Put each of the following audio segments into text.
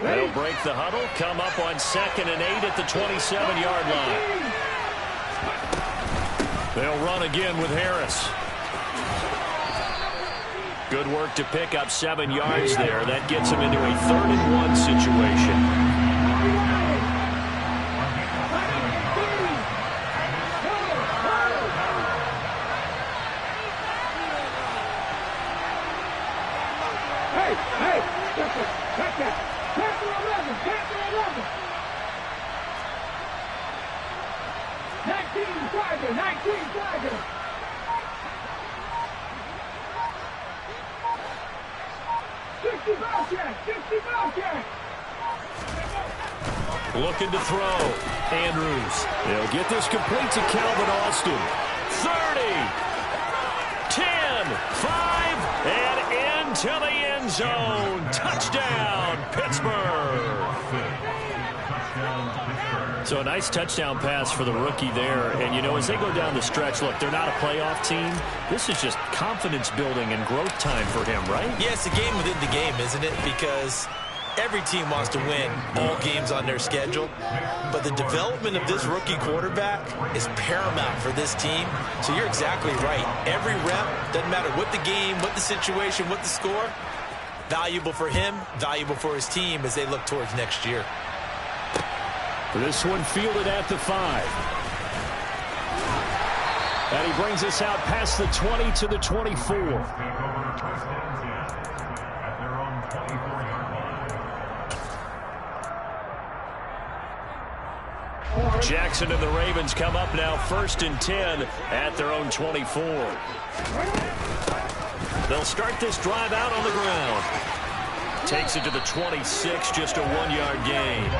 They'll break the huddle, come up on 2nd and 8 at the 27-yard line. They'll run again with Harris. Good work to pick up 7 yards there. That gets him into a 3rd and 1 situation. Looking to throw. Andrews. They'll get this complete to Calvin Austin. 30. 10. 5. And into the end zone. Touchdown, Pittsburgh. So a nice touchdown pass for the rookie there. And, you know, as they go down the stretch, look, they're not a playoff team. This is just confidence building and growth time for him, right? Yeah, it's a game within the game, isn't it? Because every team wants to win all games on their schedule. But the development of this rookie quarterback is paramount for this team. So you're exactly right. Every rep, doesn't matter what the game, what the situation, what the score, valuable for him, valuable for his team as they look towards next year. This one fielded at the 5. And he brings us out past the 20 to the 24. Jackson and the Ravens come up now 1st and 10 at their own 24. They'll start this drive out on the ground. Takes it to the 26, just a 1-yard gain.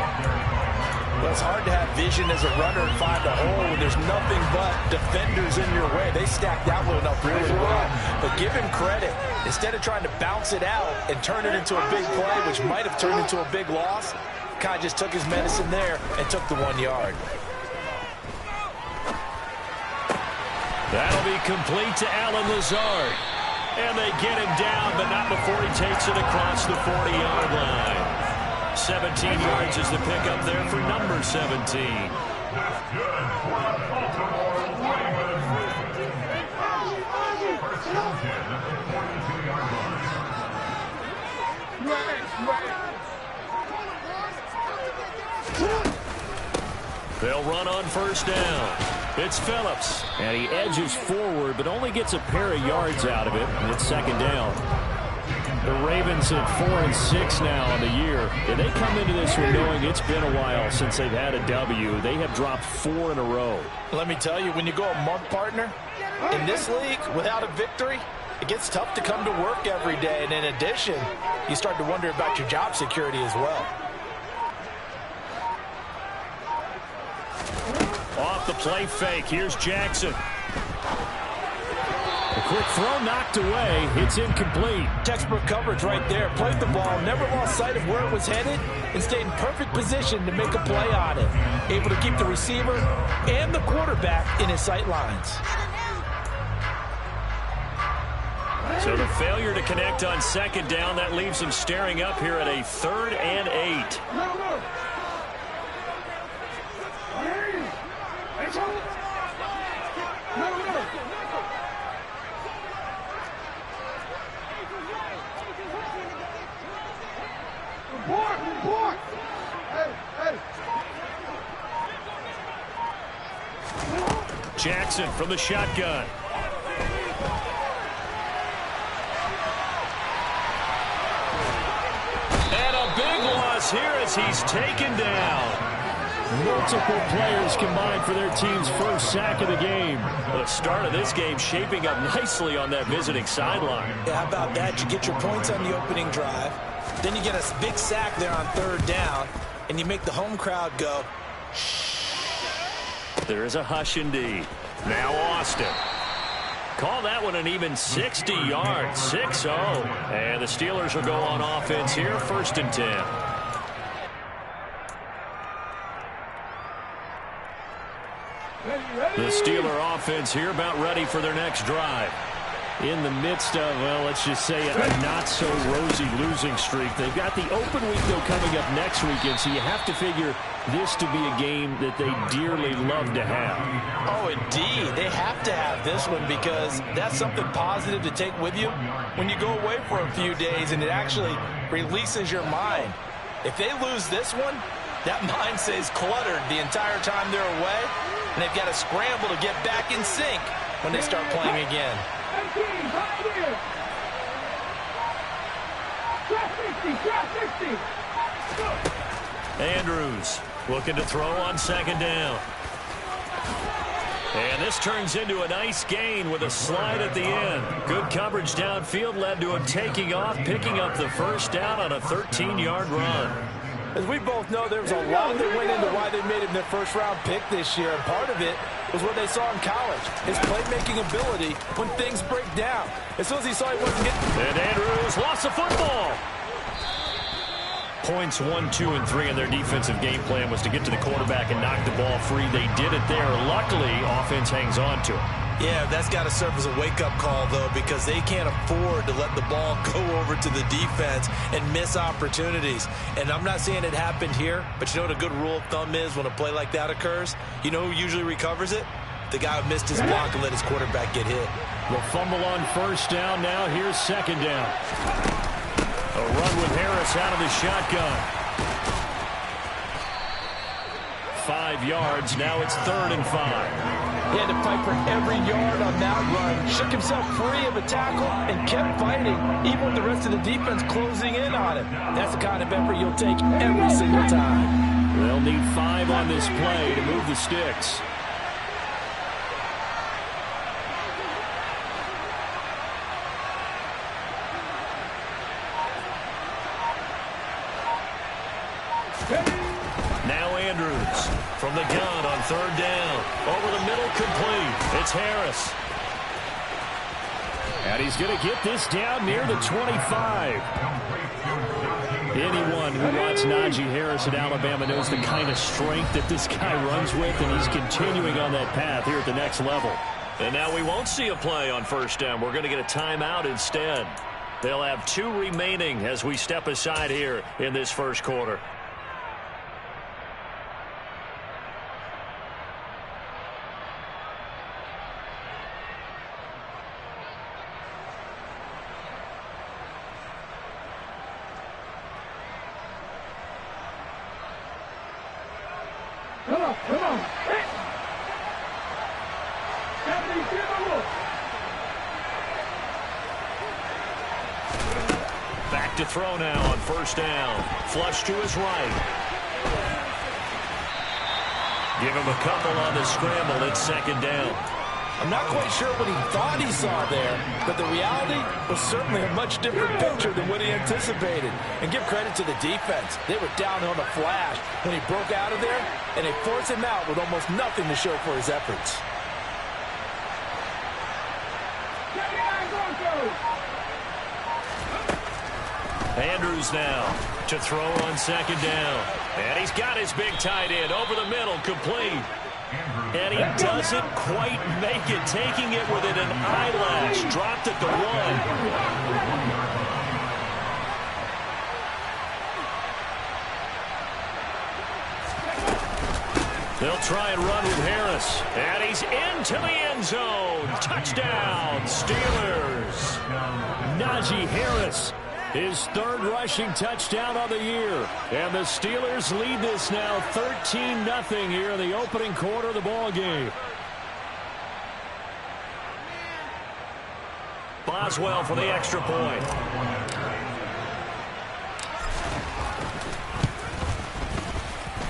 Well, it's hard to have vision as a runner and find a hole when there's nothing but defenders in your way. They stacked that one up really well. But give him credit. Instead of trying to bounce it out and turn it into a big play, which might have turned into a big loss, kind of just took his medicine there and took the 1 yard. That'll be complete to Allen Lazard. And they get him down, but not before he takes it across the 40-yard line. 17 yards is the pickup there for number 17. They'll run on 1st down. It's Phillips, and he edges forward, but only gets a pair of yards out of it, and it's 2nd down. The Ravens at 4-6 now on the year. And they come into this one knowing it's been a while since they've had a W. They have dropped 4 in a row. Let me tell you, when you go a month, partner, in this league without a victory, it gets tough to come to work every day. And in addition, you start to wonder about your job security as well. Off the play fake. Here's Jackson. A quick throw knocked away. It's incomplete. Textbook coverage right there. Played the ball, never lost sight of where it was headed, and stayed in perfect position to make a play on it. Able to keep the receiver and the quarterback in his sight lines. So the failure to connect on 2nd down, that leaves them staring up here at a 3rd and 8. Jackson from the shotgun. And a big loss here as he's taken down. Multiple players combined for their team's 1st sack of the game. The start of this game shaping up nicely on that visiting sideline. Yeah, how about that? You get your points on the opening drive. Then you get a big sack there on 3rd down, and you make the home crowd go, shh. There is a hush indeed. Now Austin. Call that one an even 60 yards. 6-0. And the Steelers will go on offense here. 1st and 10. The Steeler offense here about ready for their next drive. in the midst of, well, let's just say a not-so-rosy losing streak. They've got the open week, though, coming up next weekend, so you have to figure this to be a game that they dearly love to have. Oh, indeed. They have to have this one because that's something positive to take with you when you go away for a few days, and it actually releases your mind. If they lose this one, that mind stays cluttered the entire time they're away, and they've got to scramble to get back in sync when they start playing again. Andrews looking to throw on second down. And this turns into a nice gain with a slide at the end. Good coverage downfield led to him taking off, picking up the first down on a 13-yard run. As we both know, there was a lot that went into why they made him their first-round pick this year, and part of it was what they saw in college, his playmaking ability when things break down. As soon as he saw he wasn't getting... And Andrews lost the football. Points 1, 2, and 3 in their defensive game plan was to get to the quarterback and knock the ball free. They did it there. Luckily, offense hangs on to it. Yeah, that's got to serve as a wake-up call, though, because they can't afford to let the ball go over to the defense and miss opportunities. And I'm not saying it happened here, but you know what a good rule of thumb is when a play like that occurs? You know who usually recovers it? The guy who missed his block and let his quarterback get hit. The fumble on first down now. Here's second down. A run with Harris out of the shotgun. 5 yards. Now it's 3rd and 5. He had to fight for every yard on that run. Shook himself free of a tackle and kept fighting, even with the rest of the defense closing in on him. That's the kind of effort you'll take every single time. They'll need 5 on this play to move the sticks. Now Andrews from the gun on 3rd down. Over the middle, complete. It's Harris. And he's going to get this down near the 25. Anyone who watched Najee Harris at Alabama knows the kind of strength that this guy runs with, and he's continuing on that path here at the next level. And now we won't see a play on first down. We're going to get a timeout instead. They'll have 2 remaining as we step aside here in this first quarter. Back to throw now on first down. Flush to his right. Give him a couple on the scramble. It's second down. I'm not quite sure what he thought he saw there, but the reality was certainly a much different picture than what he anticipated. And give credit to the defense. They were down on a flash when he broke out of there, and they forced him out with almost nothing to show for his efforts. Andrews now to throw on second down. And he's got his big tight end over the middle, complete. And he doesn't quite make it, taking it within an eyelash. Dropped at the 1. They'll try and run with Harris. And he's into the end zone. Touchdown, Steelers. Najee Harris, his 3rd rushing touchdown of the year. And the Steelers lead this now 13-0 here in the opening quarter of the ball game. Boswell for the extra point.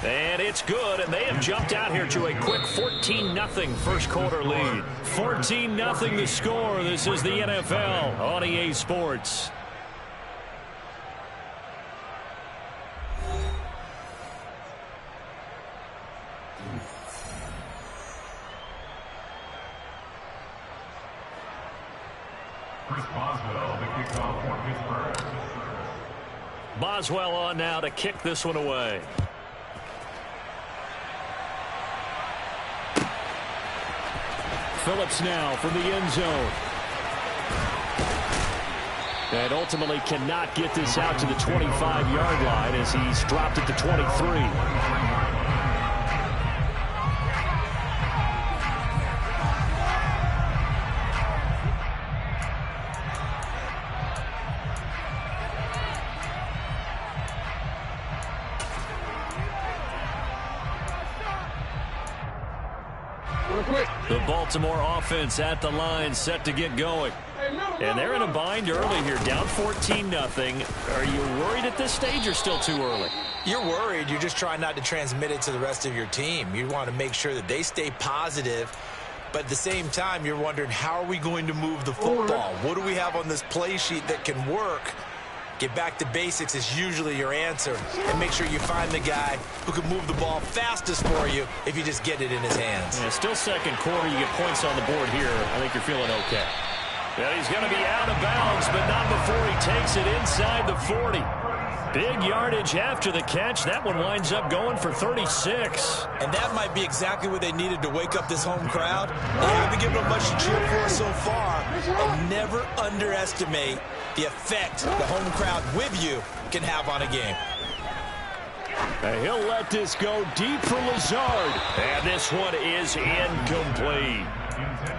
And it's good, and they have jumped out here to a quick 14-0 first quarter lead. 14-0 the score. This is the NFL on EA Sports. Boswell on now to kick this one away. Phillips now from the end zone. And ultimately cannot get this out to the 25-yard line as he's dropped at the 23. The Baltimore offense at the line, set to get going. And they're in a bind early here, down 14-0. Are you worried at this stage or still too early? You're worried. You're just trying not to transmit it to the rest of your team. You want to make sure that they stay positive. But at the same time, you're wondering, how are we going to move the football? What do we have on this play sheet that can work? Get back to basics is usually your answer. And make sure you find the guy who can move the ball fastest for you if you just get it in his hands. Yeah, still second quarter. You get points on the board here. I think you're feeling okay. Yeah, he's going to be out of bounds, but not before he takes it inside the 40. Big yardage after the catch. That one winds up going for 36. And that might be exactly what they needed to wake up this home crowd. They haven't given them much to cheer for so far. And never underestimate the effect the home crowd with you can have on a game. And he'll let this go deep for Lazard. And this one is incomplete.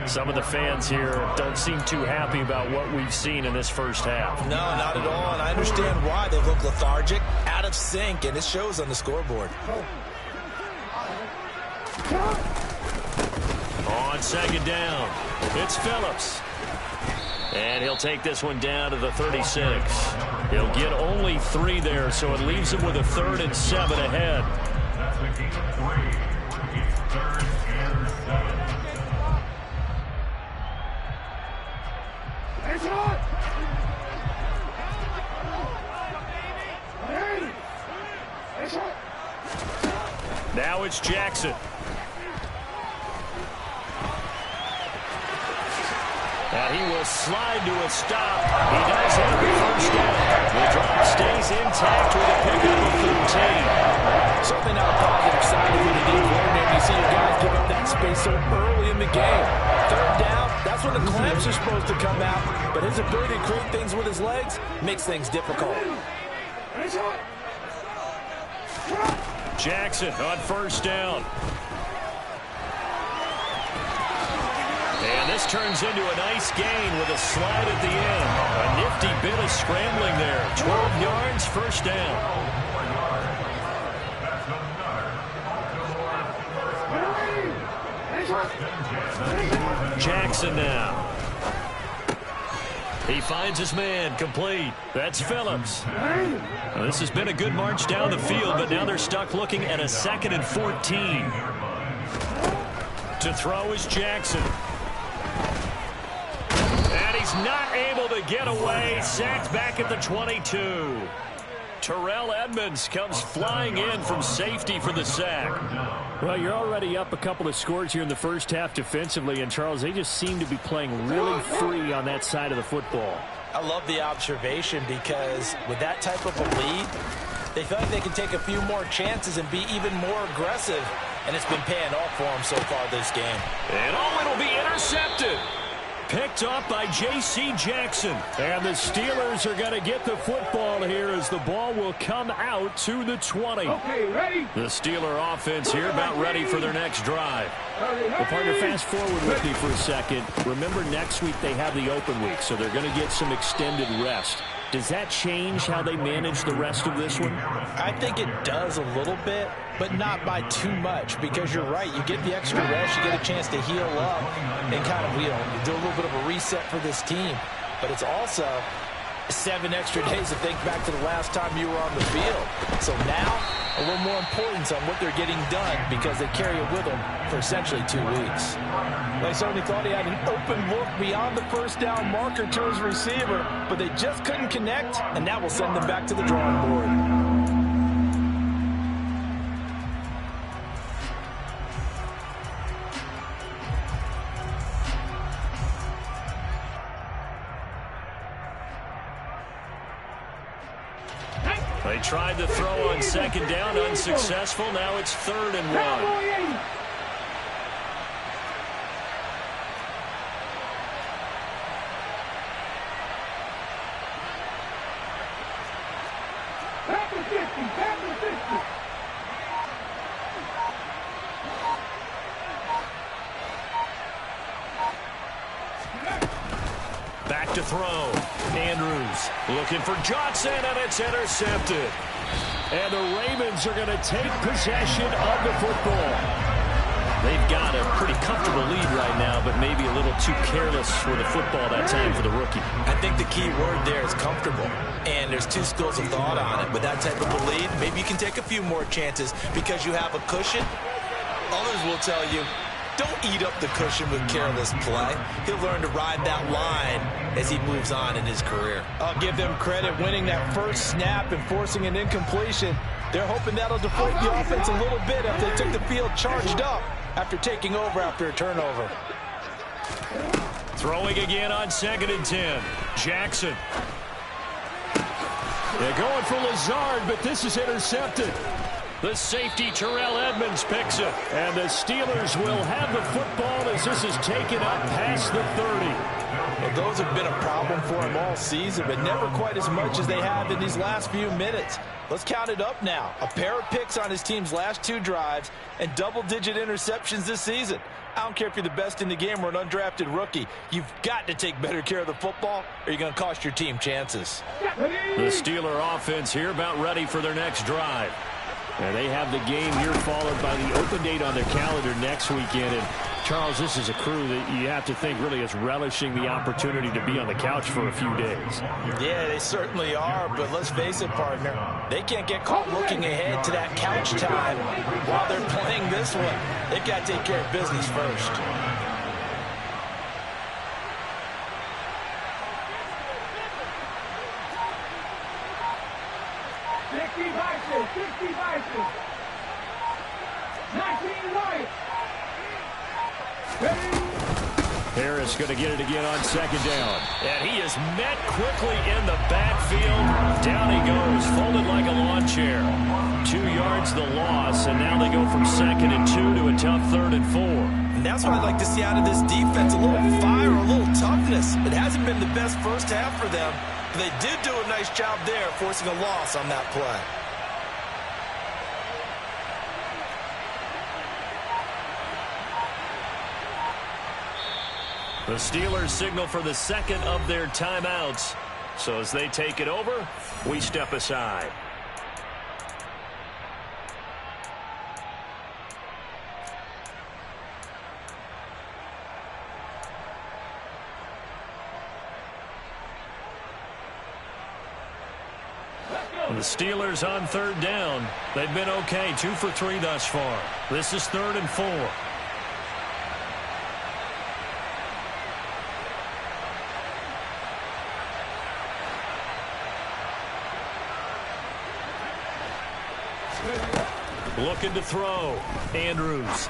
Some of the fans here don't seem too happy about what we've seen in this first half. No, not at all, and I understand why. They look lethargic, out of sync, and it shows on the scoreboard. On second down, it's Phillips. And he'll take this one down to the 36. He'll get only 3 there, so it leaves him with a 3rd and 7 ahead. Now it's Jackson. And he will slide to a stop. He does have the first down. The drop stays intact with a pickup of 13. Certainly not a positive sign if you're the D coordinator. You see your guys give up that space so early in the game. 3rd down, that's when the clamps are supposed to come out. But his ability to create things with his legs makes things difficult. Jackson on first down. And this turns into a nice gain with a slide at the end. A nifty bit of scrambling there. 12 yards, first down. Jackson now. He finds his man, complete. That's Phillips. Now, this has been a good march down the field, but now they're stuck looking at a 2nd and 14. To throw is Jackson. And he's not able to get away. Sacked back at the 22. Terrell Edmonds comes flying in from safety for the sack. Well, you're already up a couple of scores here in the first half defensively, and Charles, they just seem to be playing really free on that side of the football. I love the observation because with that type of a lead, they feel like they can take a few more chances and be even more aggressive, and it's been paying off for them so far this game. And it'll be intercepted. Picked up by J.C. Jackson. And the Steelers are going to get the football here as the ball will come out to the 20. Okay, ready? The Steeler offense here about ready for their next drive. Well, partner, fast forward with me for a second. Remember, next week they have the open week, so they're going to get some extended rest. Does that change how they manage the rest of this one? I think it does a little bit, but not by too much, because you're right. You get the extra rest, you get a chance to heal up and kind of, do a little bit of a reset for this team. But it's also 7 extra days to think back to the last time you were on the field. So now, a little more importance on what they're getting done because they carry it with them for essentially 2 weeks. They certainly thought he had an open look beyond the first down marker to his receiver, but they just couldn't connect, and that will send them back to the drawing board. They tried to throw on second down, unsuccessful. Now it's 3rd and 1. Back to throw. Andrews looking for Johnson, and it's intercepted. And the Ravens are going to take possession of the football. They've got a pretty comfortable lead right now, but maybe a little too careless with the football that time for the rookie. I think the key word there is comfortable. And there's two schools of thought on it. With that type of a lead, maybe you can take a few more chances because you have a cushion. Others will tell you, don't eat up the cushion with careless play. He'll learn to ride that line as he moves on in his career. I'll give them credit winning that first snap and forcing an incompletion. They're hoping that'll deflate the offense a little bit if they took the field charged up after taking over after a turnover. Throwing again on 2nd and 10. Jackson. They're going for Lazard, but this is intercepted. The safety, Terrell Edmonds, picks it. And the Steelers will have the football as this is taken up past the 30. Well, those have been a problem for him all season, but never quite as much as they have in these last few minutes. Let's count it up now. A pair of picks on his team's last 2 drives and double-digit interceptions this season. I don't care if you're the best in the game or an undrafted rookie. You've got to take better care of the football or you're going to cost your team chances. The Steeler offense here about ready for their next drive. And they have the game here followed by the open date on their calendar next weekend. And Charles, this is a crew that you have to think really is relishing the opportunity to be on the couch for a few days. Yeah, they certainly are, but let's face it, partner. They can't get caught looking ahead to that couch time while they're playing this one. They've got to take care of business first. Harris going to get it again on 2nd down. And he is met quickly in the backfield. Down he goes, folded like a lawn chair. 2 yards the loss, and now they go from 2nd and 2 to a tough 3rd and 4. And that's what I'd like to see out of this defense, a little fire, a little toughness. It hasn't been the best first half for them, but they did do a nice job there forcing a loss on that play. The Steelers signal for the 2nd of their timeouts. So as they take it over, we step aside. The Steelers on 3rd down. They've been okay, 2 for 3 thus far. This is 3rd and 4. Looking to throw. Andrews.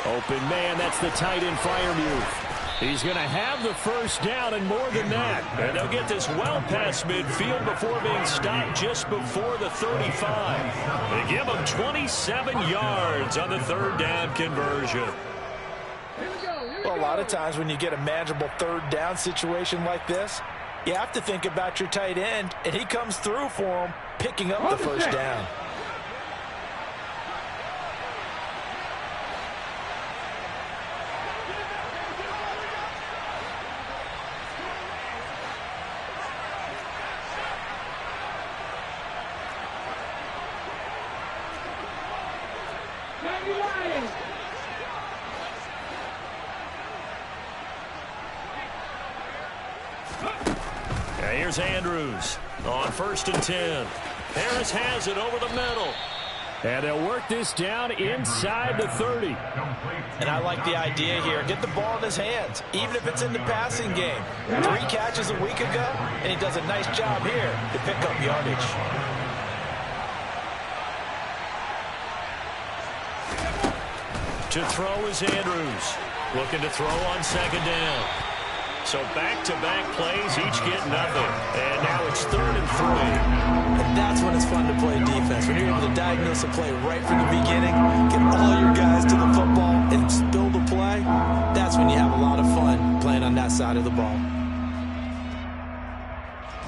Open man, that's the tight end Freiermuth. He's going to have the first down and more than that. And they'll get this well past midfield before being stopped just before the 35. They give them 27 yards on the 3rd down conversion. Well, a lot of times when you get a manageable 3rd down situation like this, you have to think about your tight end, and he comes through for him, picking up the first down. Here's Andrews on 1st and 10. Harris has it over the middle. And they'll work this down inside the 30. And I like the idea here. Get the ball in his hands, even if it's in the passing game. 3 catches a week ago, and he does a nice job here to pick up yardage. To throw is Andrews. Looking to throw on 2nd down. So back-to-back plays, each get nothing. And now it's 3rd and 3. And that's when it's fun to play defense. When you're able to diagnose a play right from the beginning, get all your guys to the football, and spill the play, that's when you have a lot of fun playing on that side of the ball.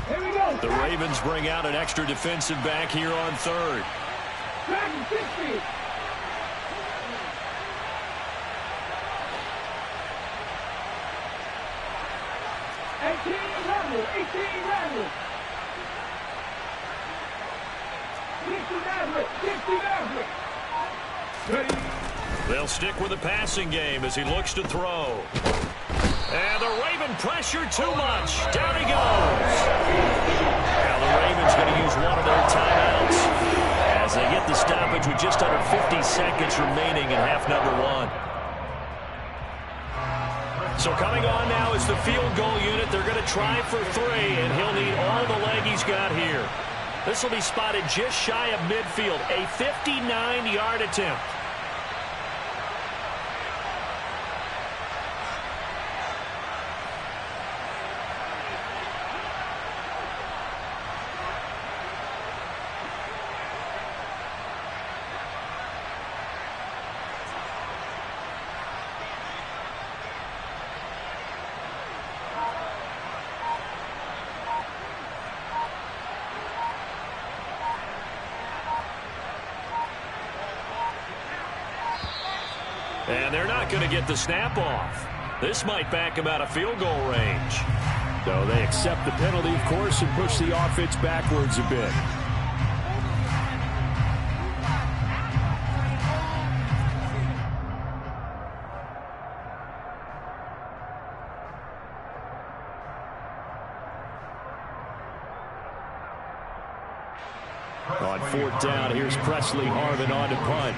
Here we go. The Ravens bring out an extra defensive back here on third. They'll stick with the passing game as he looks to throw. And the Raven pressure too much. Down he goes. Now the Ravens going to use one of their timeouts as they get the stoppage with just under 50 seconds remaining in half number one. So coming on now is the field goal unit. They're going to try for three, and he'll need all the leg he's got here. This will be spotted just shy of midfield, a 59-yard attempt. And they're not going to get the snap off. This might back him out of field goal range. So they accept the penalty, of course, and push the offense backwards a bit. On fourth down, here's Presley Harvin on to punt.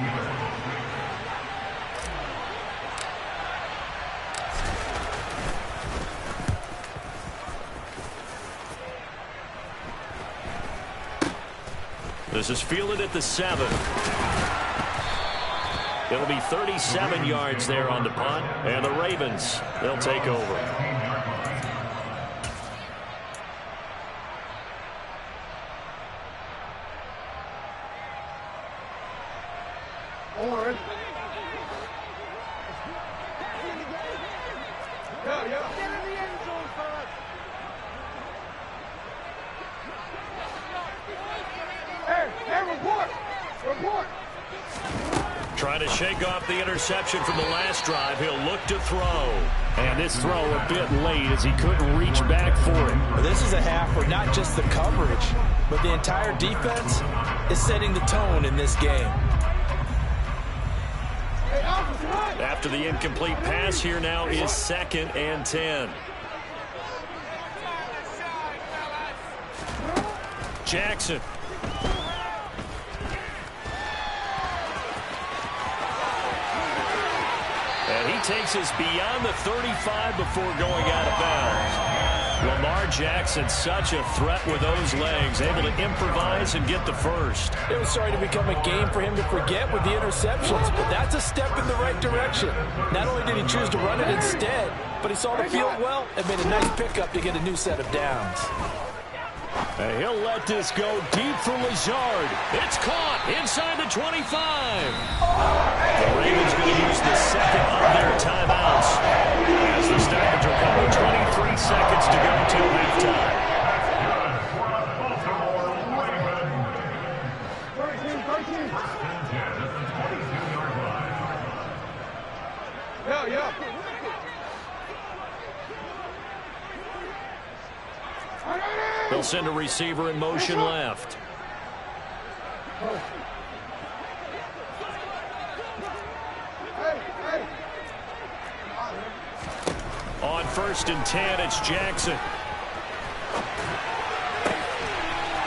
This is fielded at the 7. It'll be 37 yards there on the punt, and the Ravens, they'll take over. Trying to shake off the interception from the last drive. He'll look to throw. And this throw a bit late as he couldn't reach back for it. Well, this is a half where not just the coverage, but the entire defense is setting the tone in this game. After the incomplete pass, here now is 2nd and 10. Jackson. And he takes us beyond the 35 before going out of bounds. Lamar Jackson, such a threat with those legs, able to improvise and get the first. It was starting to become a game for him to forget with the interceptions, but that's a step in the right direction. Not only did he choose to run it instead, but he saw the field well and made a nice pickup to get a new set of downs. And he'll let this go deep for Lazard. It's caught inside the 25. The Ravens going to use the second of their timeouts as the stoppage will come with 23 seconds to go till halftime. They'll send a receiver in motion left. On 1st and 10, it's Jackson.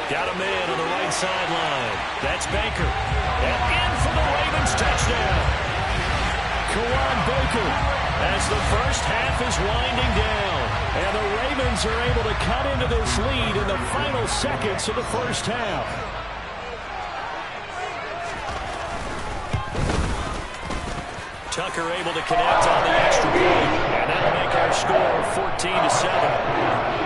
Got a man on the right sideline. That's Baker. And in for the Ravens touchdown. Kawan Baker as the first half is winding down. And the Ravens are able to cut into this lead in the final seconds of the first half. Tucker able to connect on the extra point. And that'll make our score 14-7.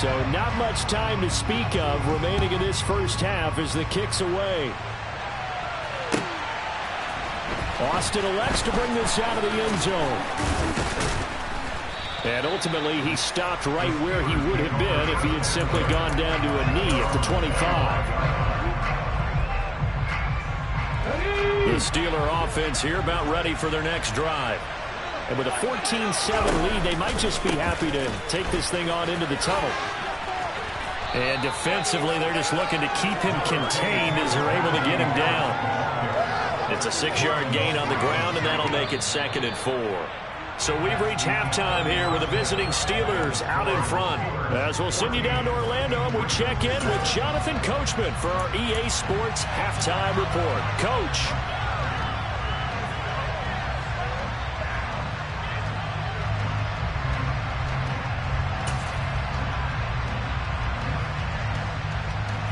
So not much time to speak of remaining in this first half as the kick's away. Austin elects to bring this out of the end zone. And ultimately, he stopped right where he would have been if he had simply gone down to a knee at the 25. The Steeler offense here about ready for their next drive. And with a 14-7 lead, they might just be happy to take this thing on into the tunnel. And defensively, they're just looking to keep him contained as they're able to get him down. It's a 6-yard gain on the ground, and that'll make it 2nd and 4. So we've reached halftime here with the visiting Steelers out in front. As we'll send you down to Orlando, and we check in with Jonathan Coachman for our EA Sports Halftime Report. Coach.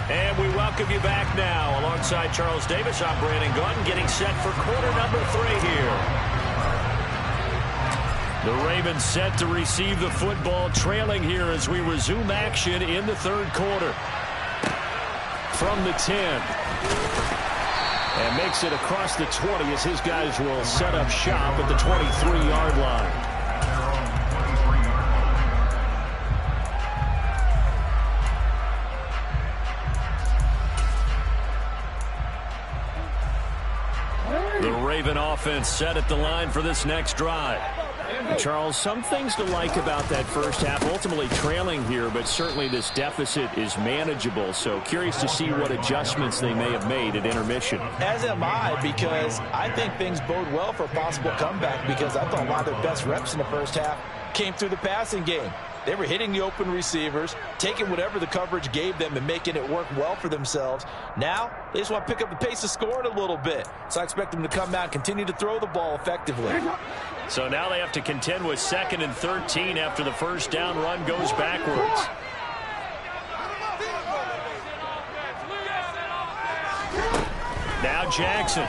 And we welcome you back now. Alongside Charles Davis, I'm Brandon Gunn, getting set for quarter number 3 here. The Ravens set to receive the football, trailing here as we resume action in the 3rd quarter. From the 10. And makes it across the 20 as his guys will set up shop at the 23-yard line. The Raven offense set at the line for this next drive. Charles, some things to like about that first half. Ultimately trailing here, but certainly this deficit is manageable. So curious to see what adjustments they may have made at intermission. As am I, because I think things bode well for a possible comeback, because I thought a lot of their best reps in the first half came through the passing game. They were hitting the open receivers, taking whatever the coverage gave them and making it work well for themselves. Now, they just want to pick up the pace of scoring a little bit. So I expect them to come out and continue to throw the ball effectively. So now they have to contend with 2nd and 13 after the first down run goes backwards. Now Jackson.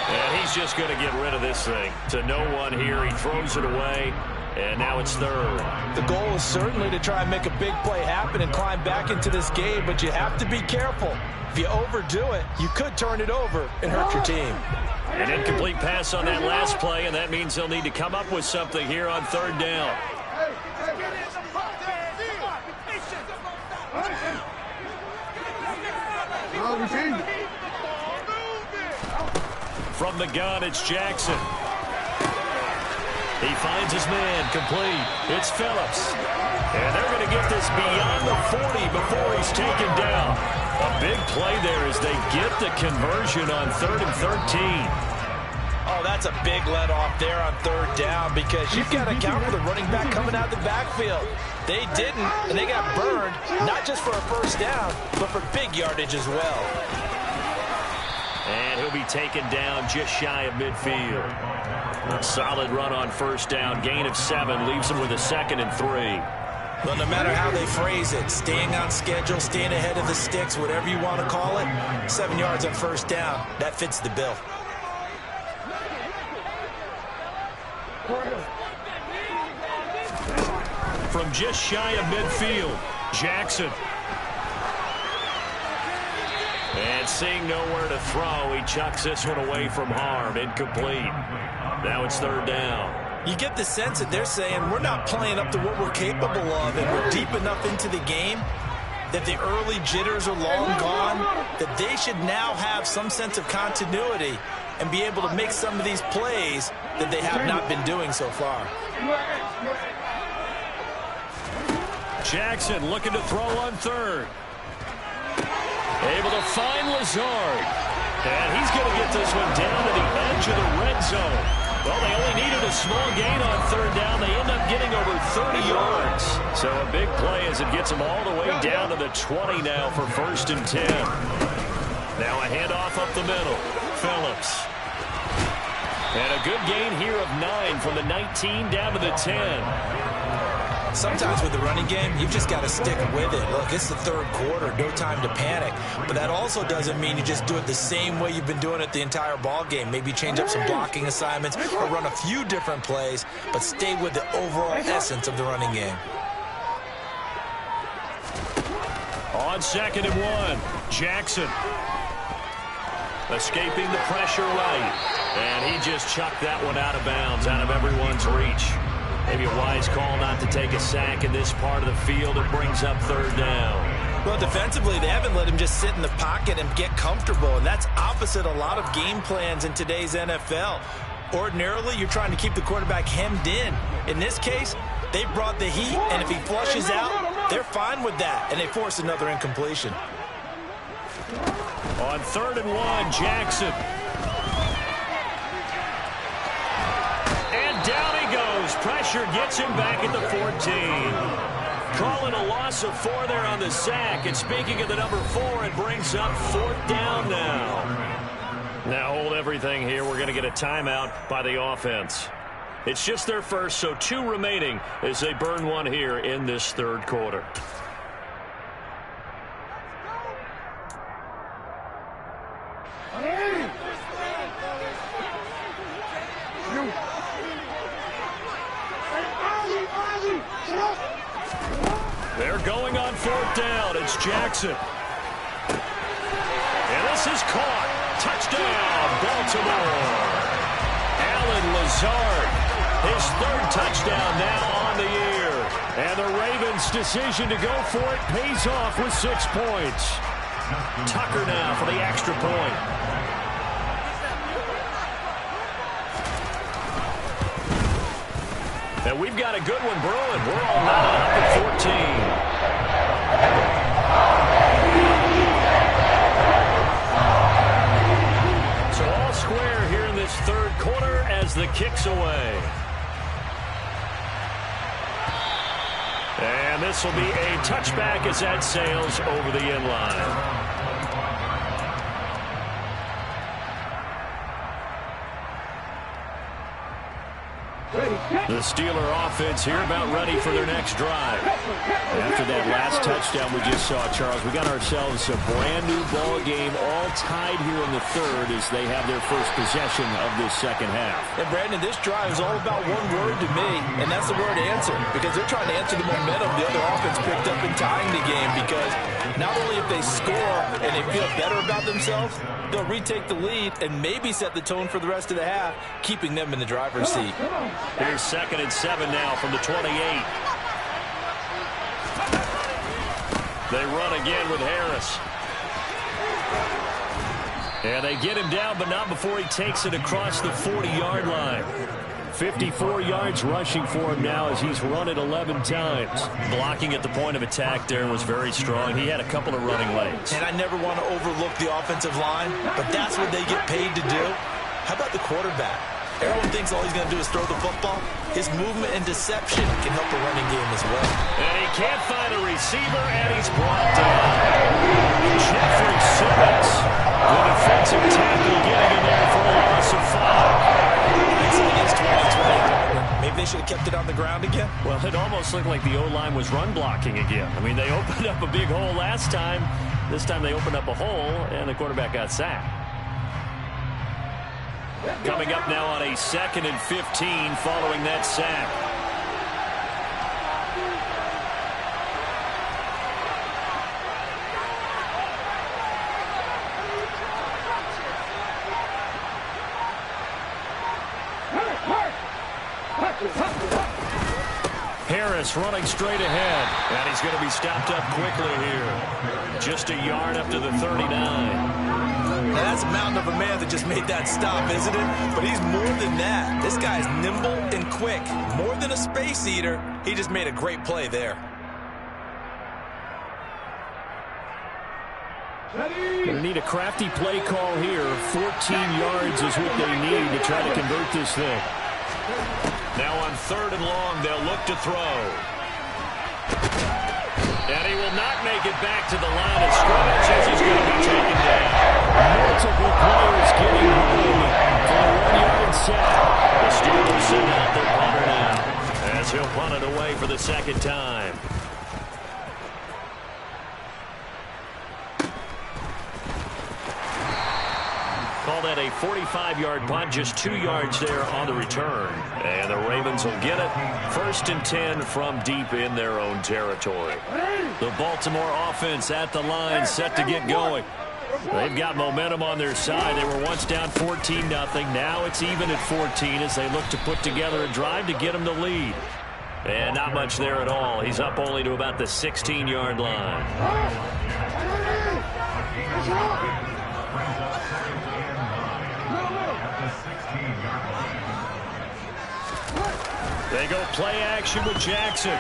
And he's just going to get rid of this thing. To no one here. He throws it away. And now it's 3rd. The goal is certainly to try and make a big play happen and climb back into this game, but you have to be careful. If you overdo it, you could turn it over and hurt your team. An incomplete pass on that last play, and that means they'll need to come up with something here on 3rd down. From the gun, it's Jackson. He finds his man, complete. It's Phillips. And they're going to get this beyond the 40 before he's taken down. A big play there as they get the conversion on 3rd and 13. Oh, that's a big let off there on 3rd down, because you've got to account for the running back coming out of the backfield. They didn't, and they got burned, not just for a first down, but for big yardage as well. And he'll be taken down just shy of midfield. A solid run on first down. Gain of 7 leaves him with a 2nd and 3. Well, no matter how they phrase it, staying on schedule, staying ahead of the sticks, whatever you want to call it, 7 yards on first down, that fits the bill. From just shy of midfield, Jackson. And seeing nowhere to throw, he chucks this one away from harm. Incomplete. Now it's 3rd down. You get the sense that they're saying we're not playing up to what we're capable of, and we're deep enough into the game that the early jitters are long gone, that they should now have some sense of continuity and be able to make some of these plays that they have not been doing so far. Jackson looking to throw on 3rd. Able to find Lazard. And he's going to get this one down to the edge of the red zone. Well, they only needed a small gain on 3rd down. They end up getting over 30 yards. So a big play as it gets them all the way down to the 20 now for 1st and 10. Now a handoff up the middle. Phillips. And a good gain here of 9 from the 19 down to the 10. Sometimes with the running game, you've just got to stick with it. Look, it's the third quarter, no time to panic. But that also doesn't mean you just do it the same way you've been doing it the entire ball game. Maybe change up some blocking assignments or run a few different plays, but stay with the overall essence of the running game. On 2nd and 1, Jackson. Escaping the pressure right. And he just chucked that one out of bounds, out of everyone's reach. Maybe a wise call not to take a sack in this part of the field. It brings up 3rd down. Well, defensively, they haven't let him just sit in the pocket and get comfortable, and that's opposite a lot of game plans in today's NFL. Ordinarily, you're trying to keep the quarterback hemmed in. In this case, they brought the heat, and if he flushes out, they're fine with that, and they force another incompletion. On 3rd and 1, Jackson. And down he goes. Pressure gets him back at the 14. Calling a loss of 4 there on the sack. And speaking of the number 4, it brings up 4th down now. Now hold everything here. We're going to get a timeout by the offense. It's just their first, so 2 remaining as they burn one here in this 3rd quarter. They're going on 4th down. It's Jackson. And this is caught. Touchdown, Baltimore. Allen Lazard, his 3rd touchdown now on the year. And the Ravens' decision to go for it pays off with 6 points. Tucker now for the extra point. And we've got a good one brewing. We're all knotted up at 14. So all square here in this 3rd quarter as the kick's away. And this will be a touchback as that sails over the end line. The Steeler offense here about ready for their next drive. After that last touchdown we just saw, Charles, we got ourselves a brand new ball game, all tied here in the 3rd as they have their first possession of this 2nd half. And Brandon, this drive is all about one word to me, and that's the word answer, because they're trying to answer the momentum the other offense picked up in tying the game, because not only if they score and they feel better about themselves, they'll retake the lead and maybe set the tone for the rest of the half, keeping them in the driver's seat. Here's 2nd and 7 now from the 28. They run again with Harris. And they get him down, but not before he takes it across the 40-yard line. 54 yards rushing for him now as he's run it 11 times. Blocking at the point of attack there was very strong. He had a couple of running legs. And I never want to overlook the offensive line, but that's what they get paid to do. How about the quarterback? Everyone thinks all he's going to do is throw the football. His movement and deception can help the running game as well. And he can't find a receiver, and he's brought down. Jeffrey Simmons, the defensive tackle, getting in there for a loss of 5. Against 2020. Maybe they should have kept it on the ground again. Well, it almost looked like the O-line was run blocking again. I mean, they opened up a big hole last time. This time they opened up a hole, and the quarterback got sacked. Coming up now on a 2nd and 15 following that sack. Harris running straight ahead, and he's going to be stopped up quickly here. Just a yard up to the 39. Now that's a mountain of a man that just made that stop, isn't it? But he's more than that. This guy's nimble and quick. More than a space eater, he just made a great play there. Going to need a crafty play call here. 14 yards is what they need to try to convert this thing. Now on 3rd and long, they'll look to throw. And he will not make it back to the line of scrimmage as he's going to be taken down. Multiple players getting home for a 1-yard sack. The Steelers send out their punter now as as he'll punt it away for the second time. Call that a 45-yard punt, just 2 yards there on the return. And the Ravens will get it. 1st and 10 from deep in their own territory. The Baltimore offense at the line, set to get going. They've got momentum on their side. They were once down 14-0. Now it's even at 14 as they look to put together a drive to get them the lead. And not much there at all. He's up only to about the 16-yard line. They go play action with Jackson.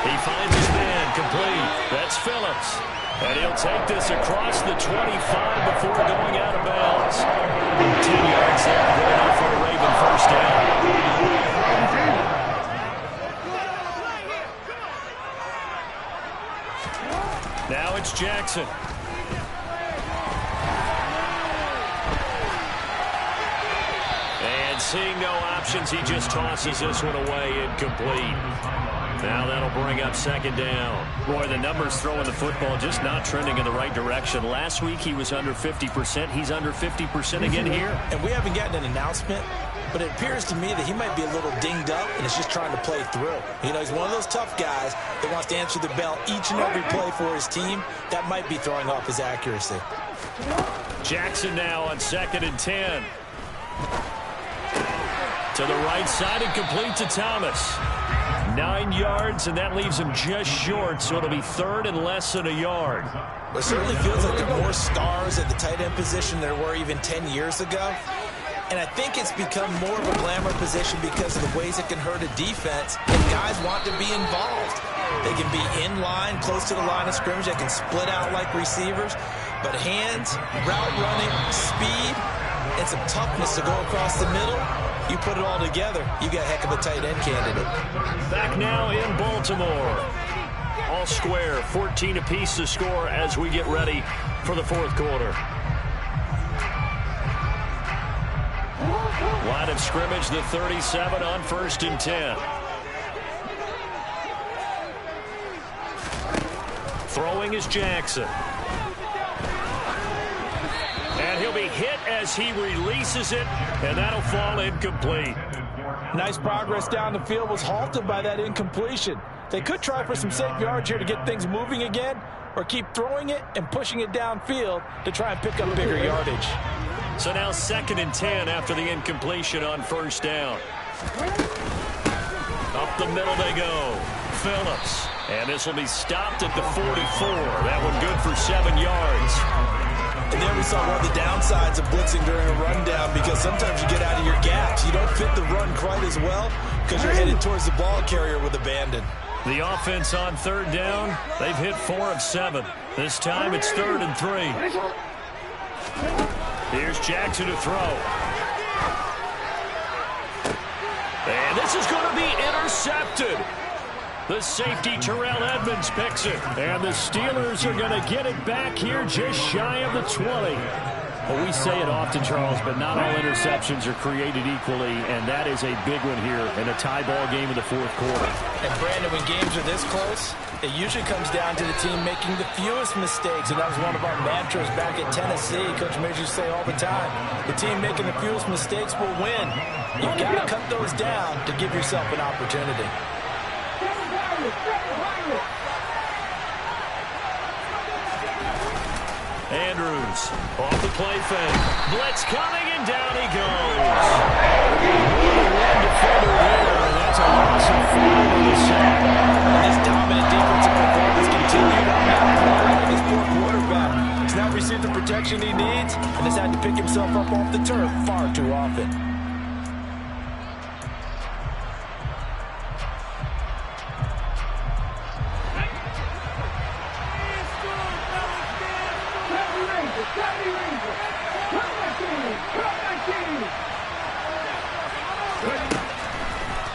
He finds his man complete. That's Phillips. And he'll take this across the 25 before going out of bounds. 10 yards there, good enough for a Raven first down. Now it's Jackson. And seeing no options, he just tosses this one away, incomplete. Now that'll bring up second down. Boy, the numbers throwing the football just not trending in the right direction. Last week he was under 50%. He's under 50% again here. And we haven't gotten an announcement, but it appears to me that he might be a little dinged up and is just trying to play through. You know, he's one of those tough guys that wants to answer the bell each and every play for his team. That might be throwing off his accuracy. Jackson now on 2nd and 10. To the right side and complete to Thomas. 9 yards, and that leaves him just short, so it'll be 3rd and less than a yard. It certainly feels like there are more stars at the tight end position than there were even 10 years ago. And I think it's become more of a glamour position because of the ways it can hurt a defense, and guys want to be involved. They can be in line, close to the line of scrimmage. They can split out like receivers. But hands, route running, speed, and some toughness to go across the middle, you put it all together, you got a heck of a tight end candidate. Back now in Baltimore. All square, 14 apiece to score as we get ready for the 4th quarter. Line of scrimmage, the 37 on 1st and 10. Throwing is Jackson. And he'll be hit as he releases it, and that'll fall incomplete. Nice progress down the field, was halted by that incompletion. They could try for some safe yards here to get things moving again, or keep throwing it and pushing it downfield to try and pick up bigger yardage. So now 2nd and 10 after the incompletion on 1st down. Up the middle they go. Phillips. And this will be stopped at the 44. That one good for 7 yards. And there we saw one of the downsides of blitzing during a rundown, because sometimes you get out of your gaps. You don't fit the run quite as well because you're headed towards the ball carrier with abandon. The offense on 3rd down, they've hit 4 of 7. This time it's 3rd and 3. Here's Jackson to throw. And this is going to be intercepted. The safety, Terrell Edmonds, picks it. And the Steelers are going to get it back here just shy of the 20. Well, we say it often, Charles, but not all interceptions are created equally, and that is a big one here in a tie ball game in the 4th quarter. And, Brandon, when games are this close, it usually comes down to the team making the fewest mistakes, and that was one of our mantras back at Tennessee. Coach Major used to say all the time, the team making the fewest mistakes will win. You've got to cut those down to give yourself an opportunity. Andrews off the play fake. Blitz coming, and down he goes. One defender there, and that's a loss of 4 on the sack. And this dominant defensive performance continued on that play with this poor quarterback. He's not received the protection he needs, and has had to pick himself up off the turf far too often.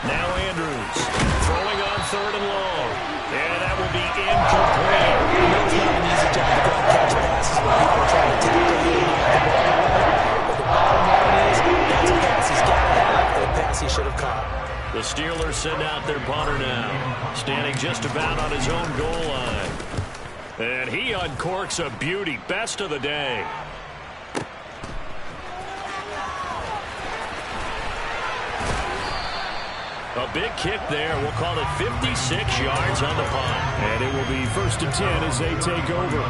Now Andrews throwing on 3rd and long. And that will be incomplete. You know it's not an easy job to go and catch passes when people are trying to tackle you and knock the ball away. But the bottom line is, that's a pass he's got to have, and a pass he should have caught. The Steelers send out their punter now, standing just about on his own goal line. And he uncorks a beauty. Best of the day. A big kick there. We'll call it 56 yards on the punt. And it will be 1st and 10 as they take over.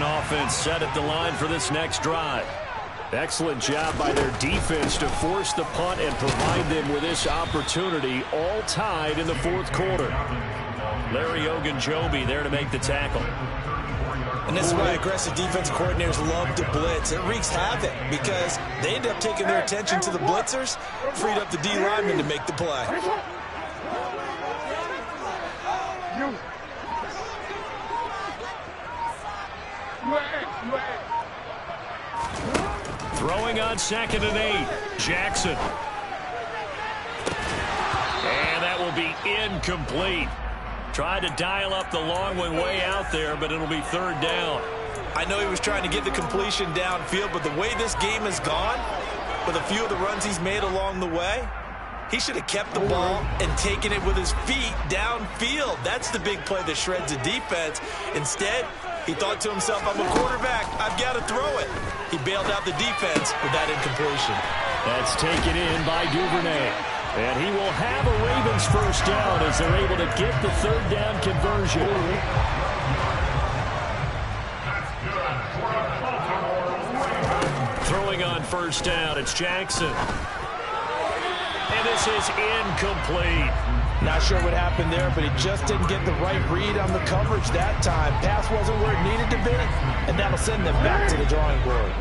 Offense set at the line for this next drive. Excellent job by their defense to force the punt and provide them with this opportunity, all tied in the 4th quarter. Larry Ogunjobi there to make the tackle. And this is why aggressive defense coordinators love to blitz. It wreaks havoc because they end up taking their attention to the blitzers, freed up the D lineman to make the play. Throwing on 2nd and 8. Jackson. And that will be incomplete. Tried to dial up the long one way out there, but it'll be 3rd down. I know he was trying to get the completion downfield, but the way this game has gone, with a few of the runs he's made along the way, he should have kept the ball and taken it with his feet downfield. That's the big play that shreds the defense. Instead, he thought to himself, I'm a quarterback, I've got to throw it. He bailed out the defense with that incompletion. That's taken in by Duvernay. And he will have a Ravens 1st down as they're able to get the 3rd down conversion. Throwing on 1st down, it's Jackson. And this is incomplete. Not sure what happened there, but he just didn't get the right read on the coverage that time. Pass wasn't where it needed to be, and that'll send them back to the drawing board.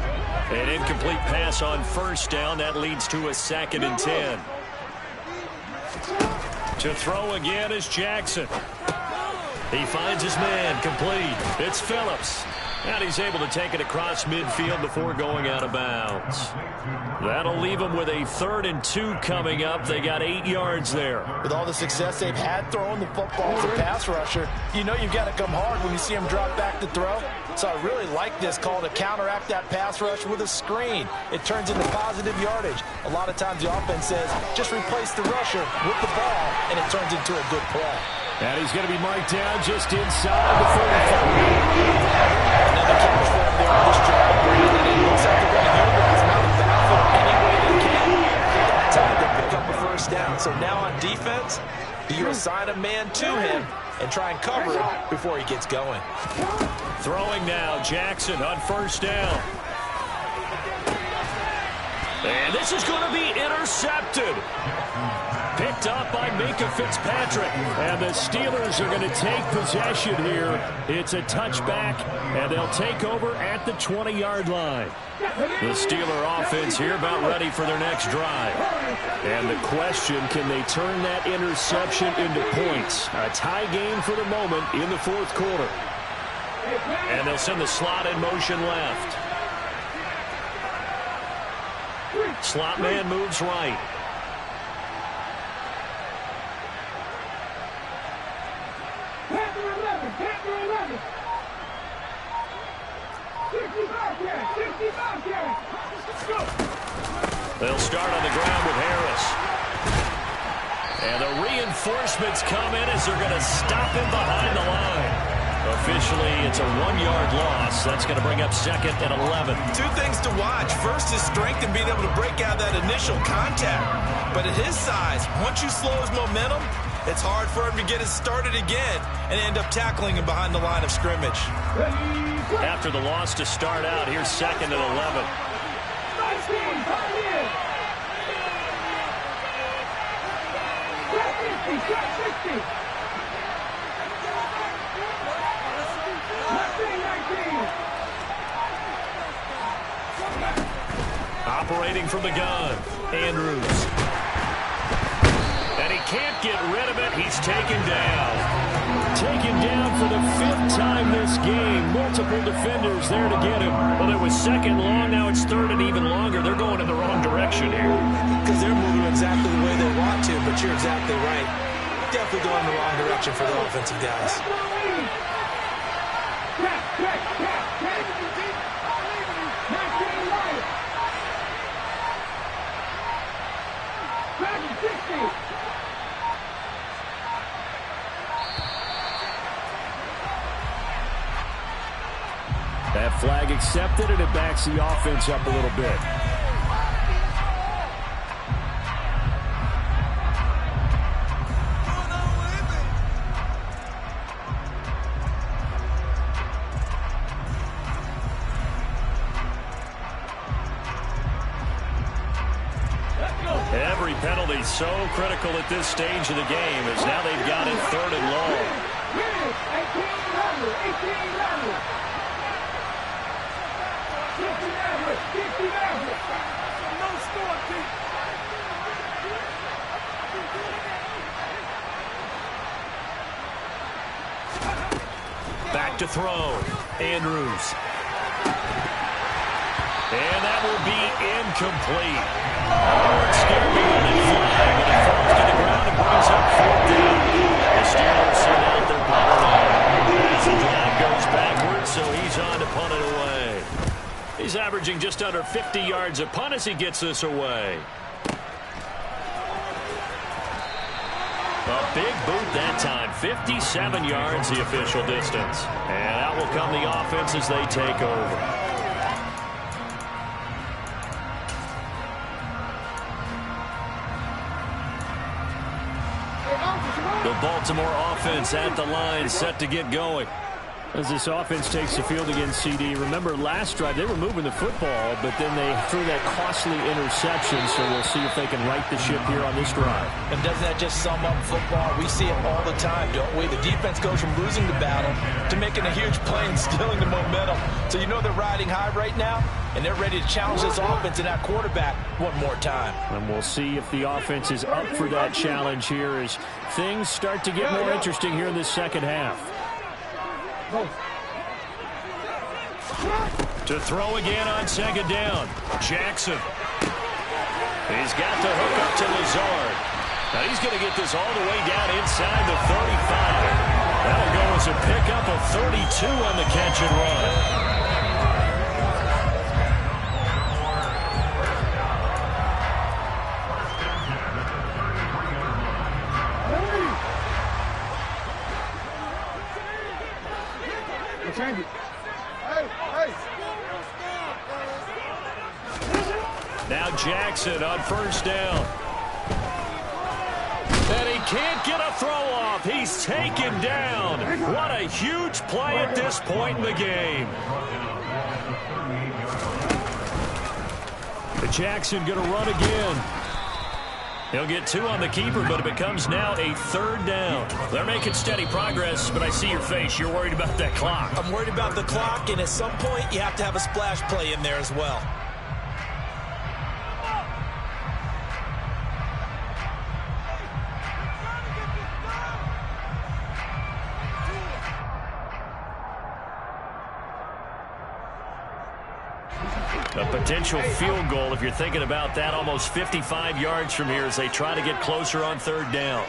An incomplete pass on 1st down. That leads to a 2nd and 10. To throw again is Jackson. He finds his man complete. It's Phillips. And he's able to take it across midfield before going out of bounds. That'll leave them with a 3rd and 2 coming up. They got 8 yards there. With all the success they've had throwing the football as a pass rusher, you know you've got to come hard when you see him drop back to throw. So I really like this call to counteract that pass rush with a screen. It turns into positive yardage. A lot of times the offense says, just replace the rusher with the ball, and it turns into a good play. And he's going to be marked down just inside the 45. Another catch for him there on this drive. And it looks like they're going to utilize now the backfield any way they can. That's how they pick up a 1st down. So now on defense, do you assign a man to him and try and cover him before he gets going? Throwing now, Jackson on 1st down. And this is going to be intercepted. Picked up by Minka Fitzpatrick. And the Steelers are going to take possession here. It's a touchback, and they'll take over at the 20-yard line. The Steeler offense here about ready for their next drive. And the question, can they turn that interception into points? A tie game for the moment in the 4th quarter. And they'll send the slot in motion left. Slot man moves right. They'll start on the ground with Harris. And the reinforcements come in as they're going to stop him behind the line. Officially, it's a 1-yard loss. That's going to bring up 2nd and 11. 2 things to watch. First, his strength and being able to break out that initial contact. But at his size, once you slow his momentum, it's hard for him to get it started again and end up tackling him behind the line of scrimmage. After the loss to start out, here's 2nd and 11. Operating from the gun, Andrews. And he can't get rid of it. He's taken down. Taken down for the 5th time this game. Multiple defenders there to get him. Well, it was 2nd long. Now it's 3rd and even longer. They're going in the wrong direction here. Because they're moving exactly the way they want to, but you're exactly right. definitely going in the wrong direction for the offensive guys. That flag accepted, and it backs the offense up a little bit. Every penalty so critical at this stage of the game as now they've got it 3rd and long. Back to throw. Andrews. And that will be incomplete. Howard scared beyond the flag, but it falls to the ground and brings up 4th down. The Steelers send out their punter now. As the flag goes backwards, so he's on to punt it away. He's averaging just under 50 yards a punt as he gets this away. A big boot that time. 57 yards the official distance. And out will come the offense as they take over. The Baltimore offense at the line, set to get going. As this offense takes the field against CD, remember last drive they were moving the football, but then they threw that costly interception, so we'll see if they can right the ship here on this drive. And doesn't that just sum up football? We see it all the time, don't we? The defense goes from losing the battle to making a huge play and stealing the momentum. So you know they're riding high right now, and they're ready to challenge this offense and that quarterback one more time. And we'll see if the offense is up for that challenge here as things start to get more interesting here in this second half. To throw again on 2nd down. Jackson. He's got the hook up to Lazard. Now he's going to get this all the way down inside the 35. That'll go as a pickup of 32 on the catch and run. Now Jackson on 1st down. And he can't get a throw off. He's taken down. What a huge play at this point in the game. Jackson going to run again. He'll get 2 on the keeper, but it becomes now a 3rd down. They're making steady progress, but I see your face. You're worried about that clock. I'm worried about the clock, and at some point, you have to have a splash play in there as well. A potential field goal, if you're thinking about that, almost 55 yards from here as they try to get closer on 3rd down.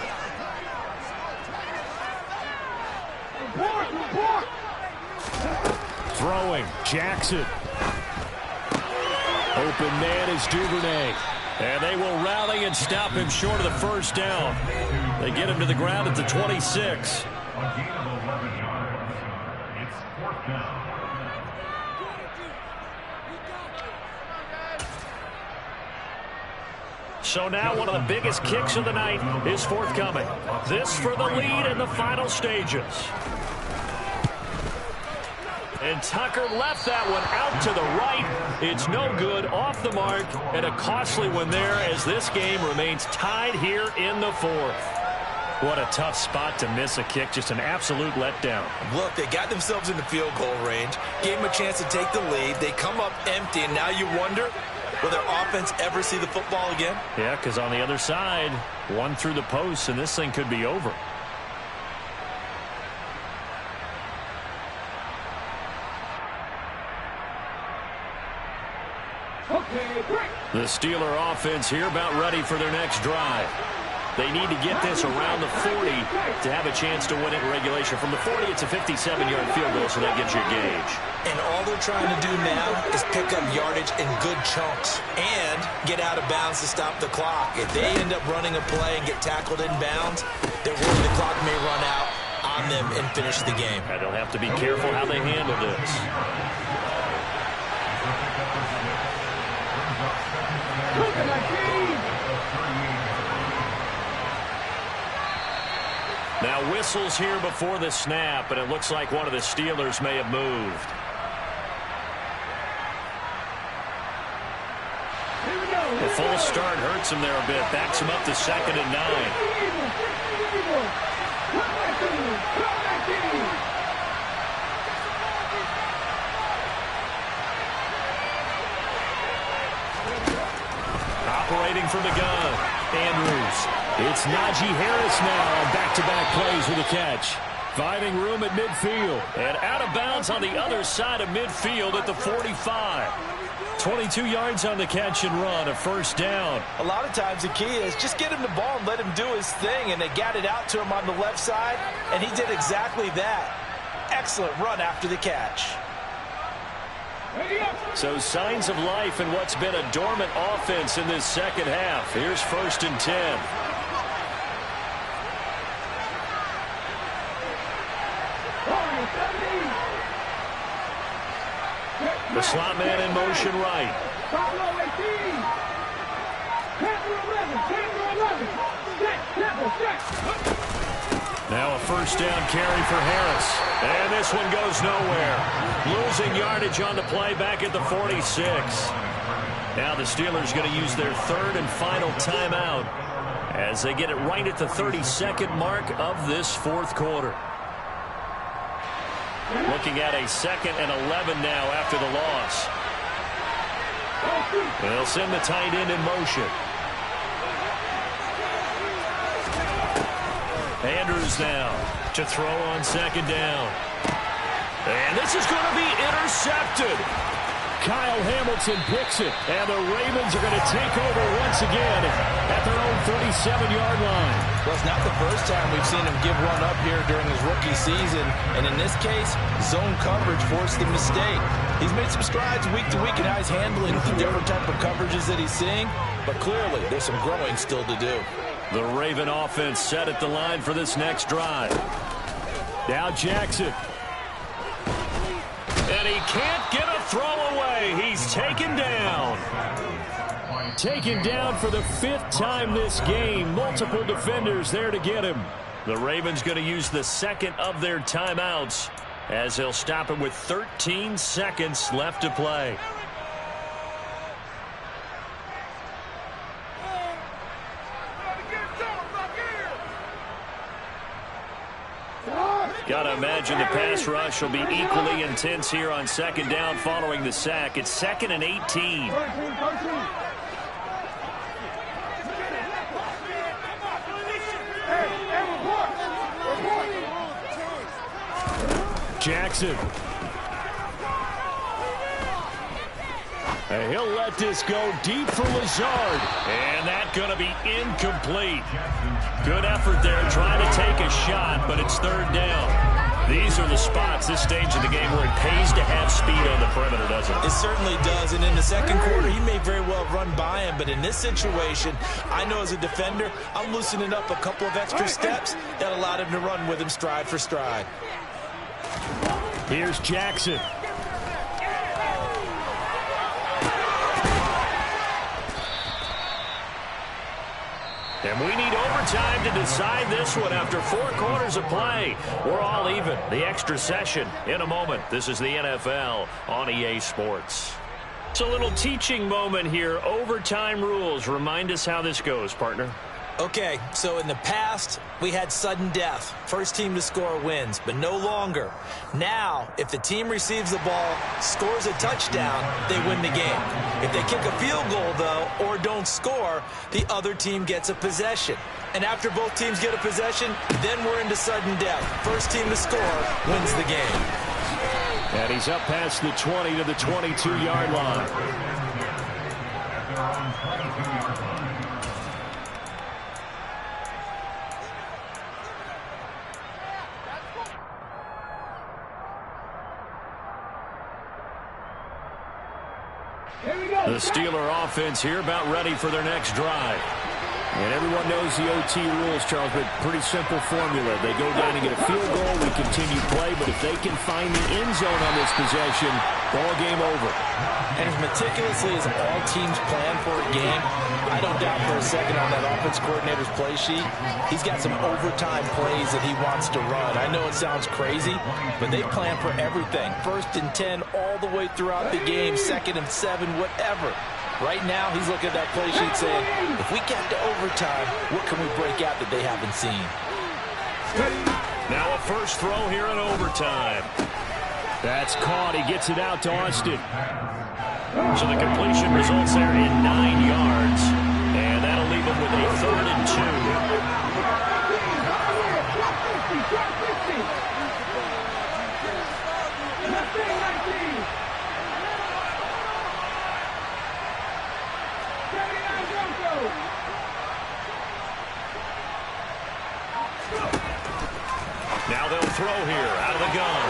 Throwing, Jackson. Open man is Duvernay. And they will rally and stop him short of the 1st down. They get him to the ground at the 26. So now one of the biggest kicks of the night is forthcoming. This for the lead in the final stages. And Tucker left that one out to the right. It's no good, off the mark, and a costly one there as this game remains tied here in the 4th. What a tough spot to miss a kick. Just an absolute letdown. Look, they got themselves in the field goal range, gave them a chance to take the lead. They come up empty, and now you wonder, will their offense ever see the football again? Yeah, because on the other side, one through the post, and this thing could be over. The Steeler offense here about ready for their next drive. They need to get this around the 40 to have a chance to win it in regulation. From the 40, it's a 57-yard field goal, so that gives you a gauge. And all they're trying to do now is pick up yardage in good chunks and get out of bounds to stop the clock. If they end up running a play and get tackled in bounds, they're worried the clock may run out on them and finish the game. And they'll have to be careful how they handle this. Now whistles here before the snap, and it looks like one of the Steelers may have moved. The full start hurts him there a bit. Backs him up to 2nd and 9. Operating from the gun, Andrews. It's Najee Harris now on back-to-back plays with a catch. Finding room at midfield. And out of bounds on the other side of midfield at the 45. 22 yards on the catch and run, a first down. A lot of times the key is just get him the ball and let him do his thing, and they got it out to him on the left side, and he did exactly that. Excellent run after the catch. So signs of life in what's been a dormant offense in this second half. Here's 1st and 10. The slot man in motion right. Now a first down carry for Harris. And this one goes nowhere. Losing yardage on the play back at the 46. Now the Steelers going to use their 3rd and final timeout as they get it right at the 32nd mark of this 4th quarter. Looking at a 2nd and 11 now after the loss. They'll send the tight end in motion. Andrews now to throw on 2nd down. And this is going to be intercepted. Kyle Hamilton picks it, and the Ravens are going to take over once again at their own 37-yard line. Well, it's not the first time we've seen him give one up here during his rookie season, and in this case, zone coverage forced the mistake. He's made some strides week to week in how he's handling the different type of coverages that he's seeing, but clearly there's some growing still to do. The Raven offense set at the line for this next drive. Now Jackson. And he can't get a throw away. He's taken down. Taken down for the 5th time this game. Multiple defenders there to get him. The Ravens going to use the 2nd of their timeouts as they'll stop it with 13 seconds left to play. Got to imagine the pass rush will be equally intense here on 2nd down following the sack. It's 2nd and 18. Jackson. And he'll let this go deep for Lazard. And that's going to be incomplete. Good effort there trying to take a shot, but it's 3rd down. These are the spots this stage of the game where it pays to have speed on the perimeter, doesn't it? It certainly does, and in the 2nd quarter, he may very well run by him, but in this situation, I know as a defender, I'm loosening up a couple of extra steps that allowed him to run with him stride for stride. Here's Jackson. And we need overtime to decide this one after 4 quarters of play. We're all even. The extra session in a moment. This is the NFL on EA Sports. It's a little teaching moment here. Overtime rules. Remind us how this goes, partner. Okay, so in the past, we had sudden death. First team to score wins, but no longer. Now, if the team receives the ball, scores a touchdown, they win the game. If they kick a field goal, though, or don't score, the other team gets a possession. And after both teams get a possession, then we're into sudden death. First team to score wins the game. And he's up past the 20 to the 22-yard line. The Steeler offense here about ready for their next drive. And everyone knows the OT rules, Charles, but pretty simple formula. They go down and get a field goal, we continue play, but if they can find the end zone on this possession, ball game over. And as meticulously as all teams plan for a game, I don't doubt for a second on that offense coordinator's play sheet, he's got some overtime plays that he wants to run. I know it sounds crazy, but they plan for everything. 1st and 10 all the way throughout the game, 2nd and 7, whatever. Right now, he's looking at that play sheet saying, if we get to overtime, what can we break out that they haven't seen? Now a first throw here in overtime. That's caught. He gets it out to Austin. So the completion results there in 9 yards. And that'll leave him with a 3rd and 2. Now they'll throw here out of the gun.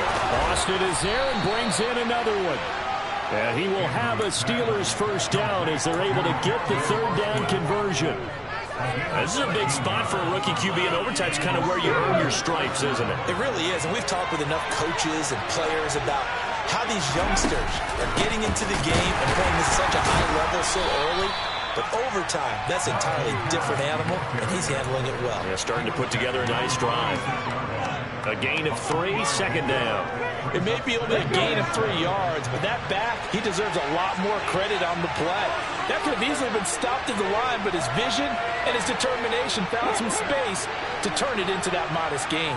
Austin is there and brings in another one. And he will have a Steelers first down as they're able to get the 3rd down conversion. This is a big spot for a rookie QB in overtime. It's kind of where you earn your stripes, isn't it? It really is, and we've talked with enough coaches and players about how these youngsters are getting into the game and playing at such a high level so early. But overtime, that's an entirely different animal, and he's handling it well. Yeah, starting to put together a nice drive. A gain of 3, 2nd down. It may be only a gain of 3 yards, but that back, he deserves a lot more credit on the play. That could have easily been stopped at the line, but his vision and his determination found some space to turn it into that modest gain.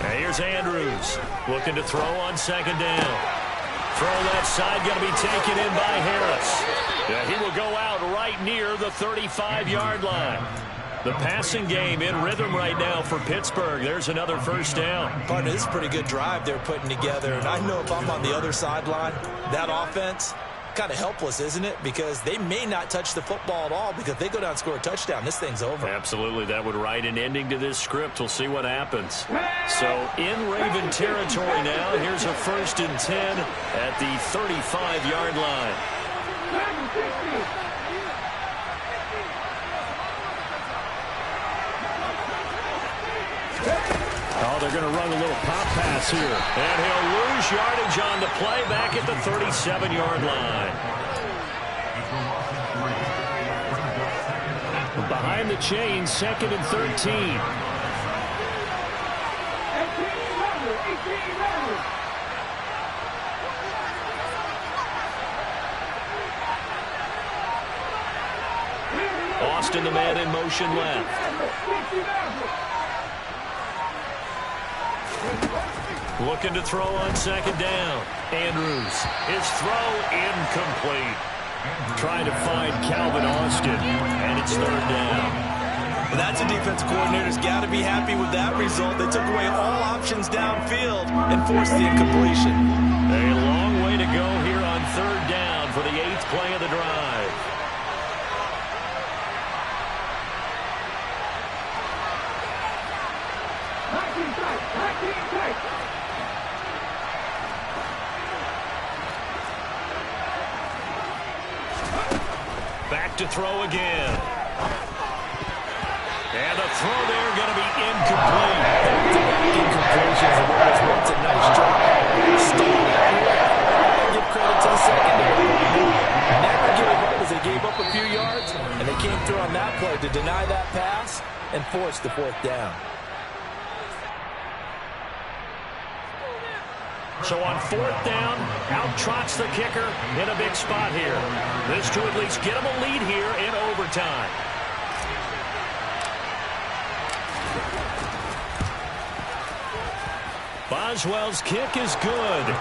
And here's Andrews looking to throw on 2nd down. Throw left side going to be taken in by Harris. Yeah, he will go out right near the 35-yard line. The passing game in rhythm right now for Pittsburgh. There's another first down. Partner, this is a pretty good drive they're putting together. And I know if I'm on the other sideline, that offense, kind of helpless, isn't it? Because they may not touch the football at all, because if they go down and score a touchdown, this thing's over. Absolutely. That would write an ending to this script. We'll see what happens. So in Raven territory now, here's a 1st and 10 at the 35-yard line. Oh, they're going to run a little pop pass here. And he'll lose yardage on the play back at the 37-yard line. Behind the chain, 2nd and 13. Austin, the man in motion left. Looking to throw on 2nd down. Andrews, his throw incomplete. Trying to find Calvin Austin, and it's 3rd down. Well, that's a defensive coordinator's got to be happy with that result. They took away all options downfield and forced the incompletion. A long way to go here on 3rd down for the 8th play of the drive. Back to throw again. And the throw there going to be incomplete. Incompletion. It's a nice job. Stalled out here. Give credit to the secondary. Never gave up as they gave up a few yards, and they came through on that play to deny that pass and force the 4th down. So on 4th down, out trots the kicker in a big spot here. This to at least get him a lead here in overtime. Boswell's kick is good.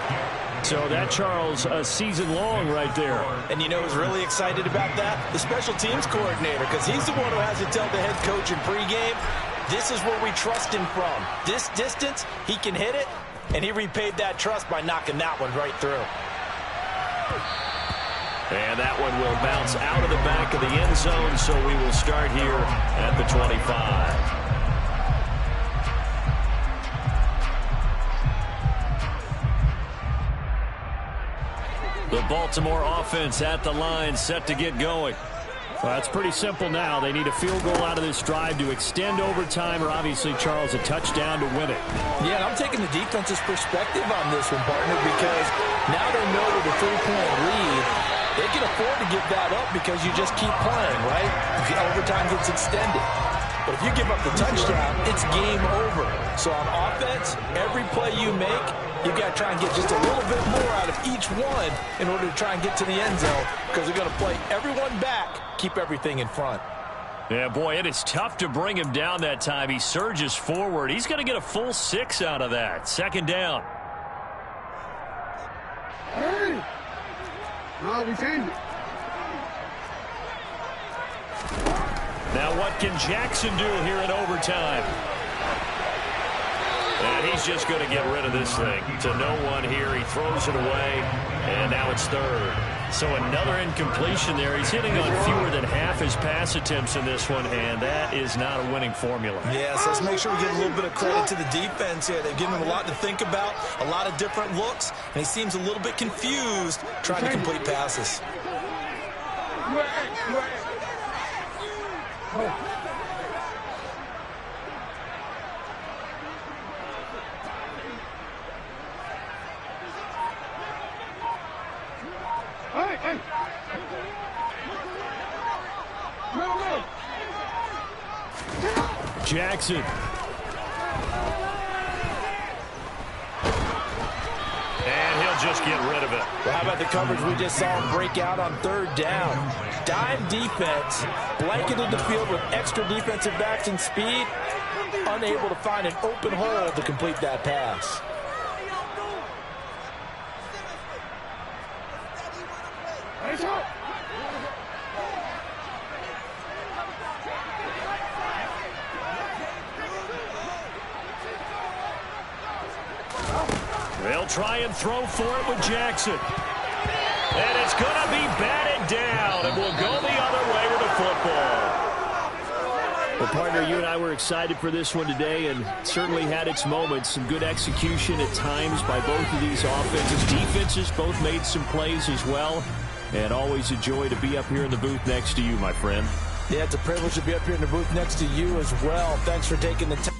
So that, Charles, a season long right there. And you know who's really excited about that? The special teams coordinator, because he's the one who has to tell the head coach in pregame, this is where we trust him from. This distance, he can hit it. And he repaid that trust by knocking that one right through. And that one will bounce out of the back of the end zone, so we will start here at the 25. The Baltimore offense at the line, set to get going. Well, it's pretty simple now. They need a field goal out of this drive to extend overtime, or obviously, Charles, a touchdown to win it. Yeah, and I'm taking the defense's perspective on this one, partner, because now they know with a 3-point lead, they can afford to give that up because you just keep playing, right? If the overtime gets extended. But if you give up the touchdown, it's game over. So on offense, every play you make, you've got to try and get just a little bit more out of each one in order to try and get to the end zone, because they're going to play everyone back, keep everything in front. Yeah, boy, it is tough to bring him down that time. He surges forward. He's going to get a full 6 out of that. Second down. Hey! No, we changed it. Now what can Jackson do here in overtime? And he's just going to get rid of this thing to no one here. He throws it away, and now it's third. So another incompletion there. He's hitting on fewer than half his pass attempts in this one, and that is not a winning formula. Yeah, so let's make sure we give a little bit of credit to the defense here. They've given him a lot to think about, a lot of different looks, and he seems a little bit confused trying to complete passes. Jackson. And he'll just get rid of it. Well, how about the coverage we just saw him break out on third down? Dime defense, blanketed the field with extra defensive backs and speed, unable to find an open hole to complete that pass. They'll try and throw for it with Jackson. And it's going to be batted down, and we'll go the other way with the football. Well, partner, you and I were excited for this one today, and certainly had its moments. Some good execution at times by both of these offenses. Defenses both made some plays as well. And always a joy to be up here in the booth next to you, my friend. Yeah, it's a privilege to be up here in the booth next to you as well. Thanks for taking the time.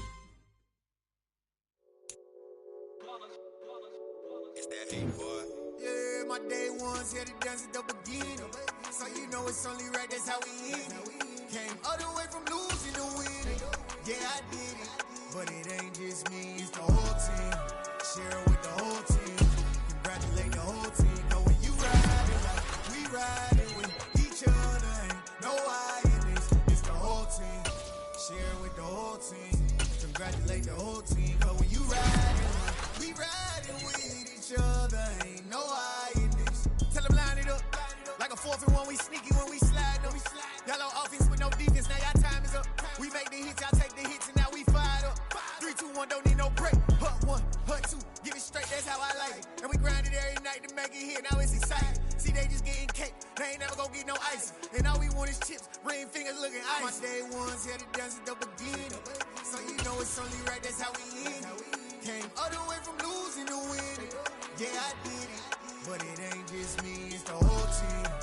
Yeah, my day ones here to dance at the beginning. So you know it's only right, that's how we end it. Came all the way from losing to winning. Yeah, I did it. But it ain't just me, it's the whole team. Share it with the whole team. Congratulate the whole team. Know when you riding like we riding with each other. Ain't no I in this. It's the whole team. Share it with the whole team. Congratulate the whole team. Know when you riding like we riding with each other. Ain't no I in this. Tell them line it up. Like a 4th and 1, we sneaky when we slide them. Y'all on offense with no defense, now y'all time is up. We make the hits, y'all take the hits, and now we fired up. 3, 2, 1, don't need no break. Hut 1, hut 2, give it straight, that's how I like it. And we grind it every night to make it here, now it's exciting. See, they just getting cake, they ain't never gonna get no ice. And all we want is chips, ring fingers looking ice. My day ones here to dance at the beginning. So you know it's only right, that's how we end it. Came all the way from losing to winning. Yeah, I did it. But it ain't just me, it's the whole team.